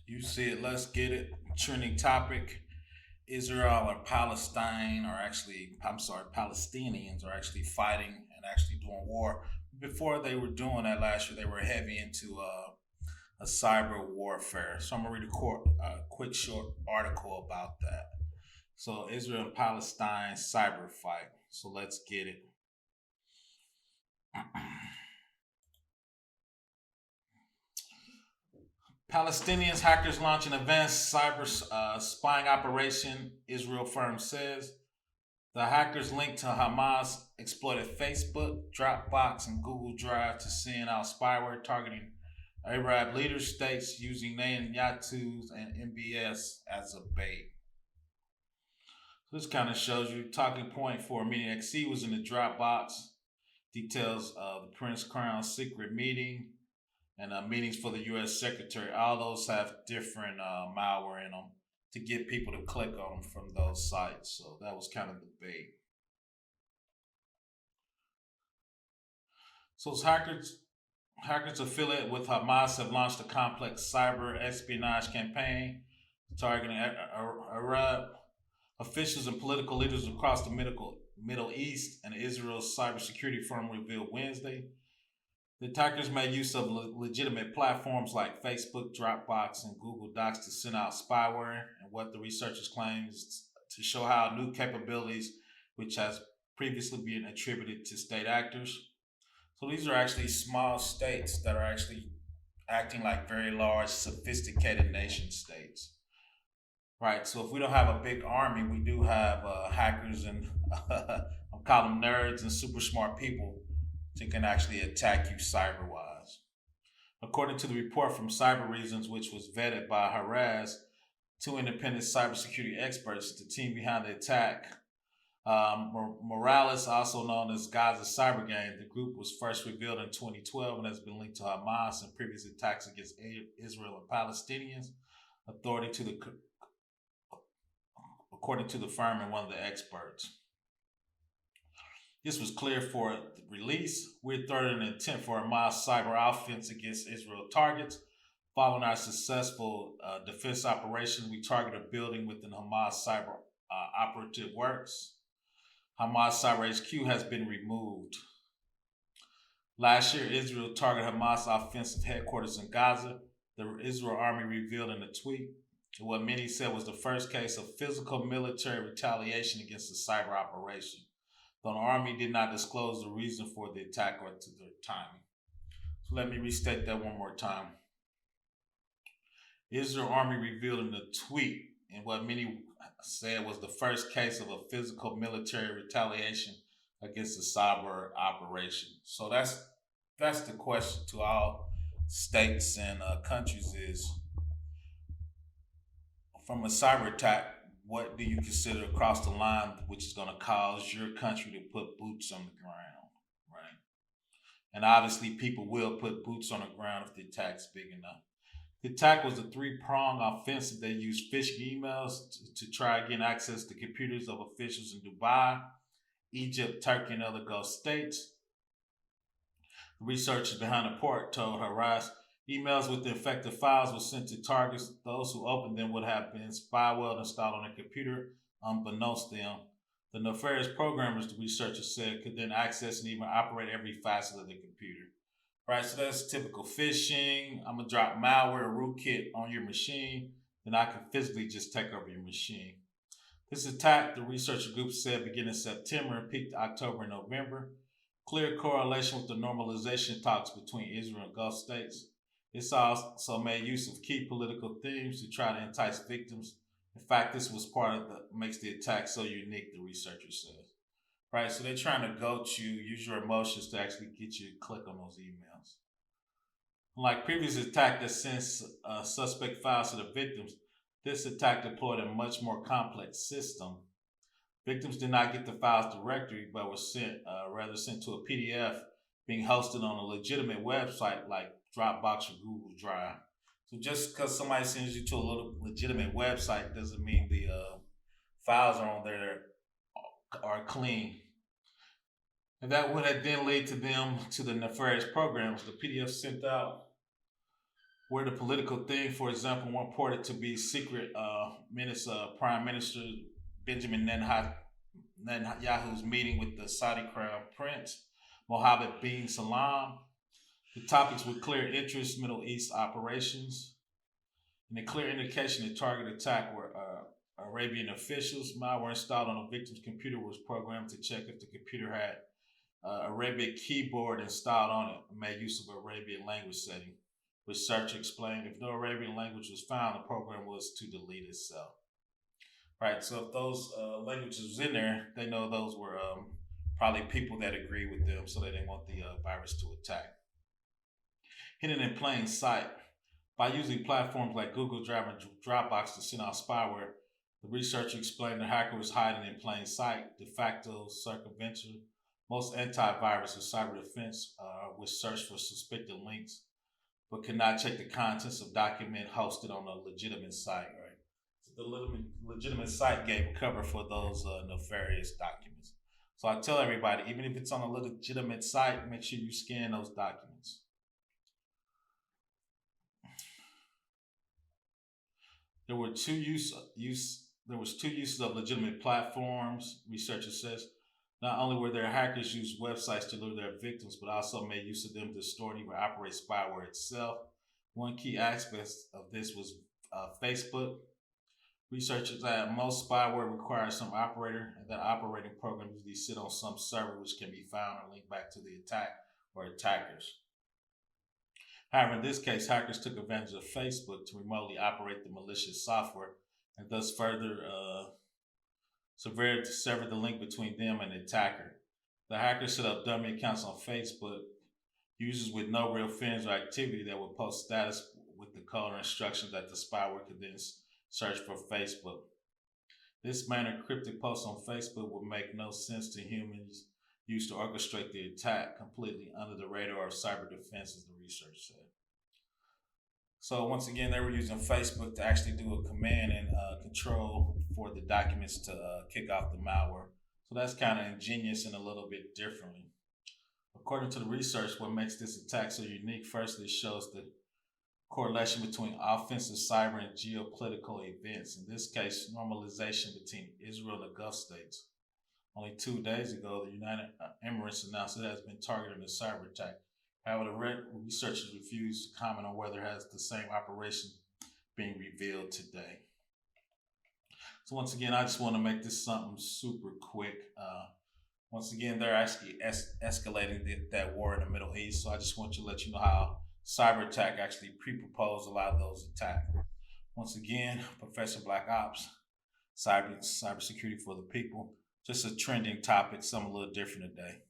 You see it. Let's get it. Trending topic. Israel or Palestine are actually, I'm sorry, Palestinians are actually fighting and actually doing war. Before they were doing that last year, they were heavy into a cyber warfare. So I'm going to read a quick short article about that. So Israel and Palestine cyber fight. So let's get it. Palestinians hackers launch an advanced cyber spying operation, Israel firm says. The hackers linked to Hamas exploited Facebook, Dropbox, and Google Drive to send out spyware targeting Arab leader states using Netanyahu's and MBS as a bait. So this kind of shows you talking point for a meeting. XC was in the Dropbox. Details of the Prince Crown secret meeting and meetings for the U.S. Secretary. All those have different malware in them to get people to click on them from those sites. So that was kind of the bait. So hackers affiliated with Hamas have launched a complex cyber espionage campaign targeting Arab officials and political leaders across the Middle East, and Israel's cybersecurity firm revealed Wednesday. The attackers made use of legitimate platforms like Facebook, Dropbox, and Google Docs to send out spyware, and what the researchers claim is to show how new capabilities, which has previously been attributed to state actors. So these are actually small states that are actually acting like very large, sophisticated nation states. Right. So if we don't have a big army, we do have hackers and I'll call them nerds and super smart people that can actually attack you cyber wise. According to the report from Cyber Reasons, which was vetted by Haraz, two independent cybersecurity experts, the team behind the attack, Morales, also known as Gaza Cyber Gang, the group was first revealed in 2012 and has been linked to Hamas and previous attacks against Israel and Palestinians. Authority to the According to the firm and one of the experts. This was clear for the release. We're thwarting an intent for a Hamas cyber offense against Israel targets. Following our successful defense operation, we targeted a building within Hamas cyber operative works. Hamas cyber HQ has been removed. Last year, Israel targeted Hamas offensive headquarters in Gaza. The Israel army revealed in a tweet what many said was the first case of physical military retaliation against the cyber operation, though the Army did not disclose the reason for the attack or to their timing. So let me restate that one more time. Israel Army revealed in a tweet in what many said was the first case of a physical military retaliation against the cyber operation. So that's the question to all states and countries is from a cyber attack, what do you consider across the line which is going to cause your country to put boots on the ground, right? And obviously, people will put boots on the ground if the attack's big enough. The attack was a three-pronged offensive. They used phishing emails to try and gain access to computers of officials in Dubai, Egypt, Turkey, and other Gulf states. The researchers behind the report told Haras emails with the infected files were sent to targets. Those who opened them would have been spyware installed on their computer, unbeknownst to them. The nefarious programmers, the researchers said, could then access and even operate every facet of the computer. Right, so that's typical phishing. I'm gonna drop malware rootkit on your machine, then I can physically just take over your machine. This attack, the researcher group said, began in September and peaked October and November. Clear correlation with the normalization talks between Israel and Gulf states. It's also made use of key political themes to try to entice victims. In fact, this was part of the makes the attack so unique, the researcher says. Right, so they're trying to goat you, use your emotions to actually get you to click on those emails. Like previous attack that sends suspect files to the victims, this attack deployed a much more complex system. Victims did not get the files directly, but were rather sent to a PDF being hosted on a legitimate website like Dropbox or Google Drive. So just because somebody sends you to a little legitimate website doesn't mean the files are on there are clean. And that would have then lead to them to the nefarious programs. The PDF sent out where the political thing, for example, were reported to be secret minutes of Prime Minister Benjamin Netanyahu's meeting with the Saudi Crown Prince Mohammed bin Salman. The topics were clear interest, Middle East operations, and a clear indication the target attack were Arabian officials. Malware installed on the victim's computer was programmed to check if the computer had Arabic keyboard installed on it and made use of Arabian language setting. Research explained if no Arabian language was found, the program was to delete itself. Right. So if those languages was in there, they know those were probably people that agree with them, so they didn't want the virus to attack. Hidden in plain sight. By using platforms like Google Drive and Dropbox to send out spyware, the researcher explained the hacker was hiding in plain sight, de facto circumvention. Most antivirus or cyber defense would search for suspected links, but cannot check the contents of document hosted on a legitimate site. Right, so the legitimate site gave cover for those nefarious documents. So I tell everybody, even if it's on a legitimate site, make sure you scan those documents. There were two uses of legitimate platforms, researcher says. Not only were there hackers use websites to lure their victims, but also made use of them to store and even operate spyware itself. One key aspect of this was Facebook. Researchers said most spyware requires some operator, and that operating program usually sit on some server which can be found and linked back to the attack or attackers. However, in this case, hackers took advantage of Facebook to remotely operate the malicious software and thus further severed the link between them and the attacker. The hackers set up dummy accounts on Facebook, users with no real friends or activity that would post status with the code or instructions that the spyware could then search for Facebook. This manner, cryptic posts on Facebook would make no sense to humans used to orchestrate the attack completely under the radar of cyber defense, as the research said. So once again, they were using Facebook to actually do a command and control for the documents to kick off the malware. So that's kind of ingenious and a little bit differently. According to the research, what makes this attack so unique, firstly, shows the correlation between offensive cyber and geopolitical events. In this case, normalization between Israel and the Gulf states. Only 2 days ago, the United Emirates announced it has been targeted in a cyber attack. However, the researchers refused to comment on whether it has the same operation being revealed today. So once again, I just want to make this something super quick. Once again, they're actually escalating that war in the Middle East. So I just want to let you know how cyber attack actually pre-proposed a lot of those attacks. Once again, Professor Black Ops, cybersecurity for the people. Just a trending topic, something a little different today.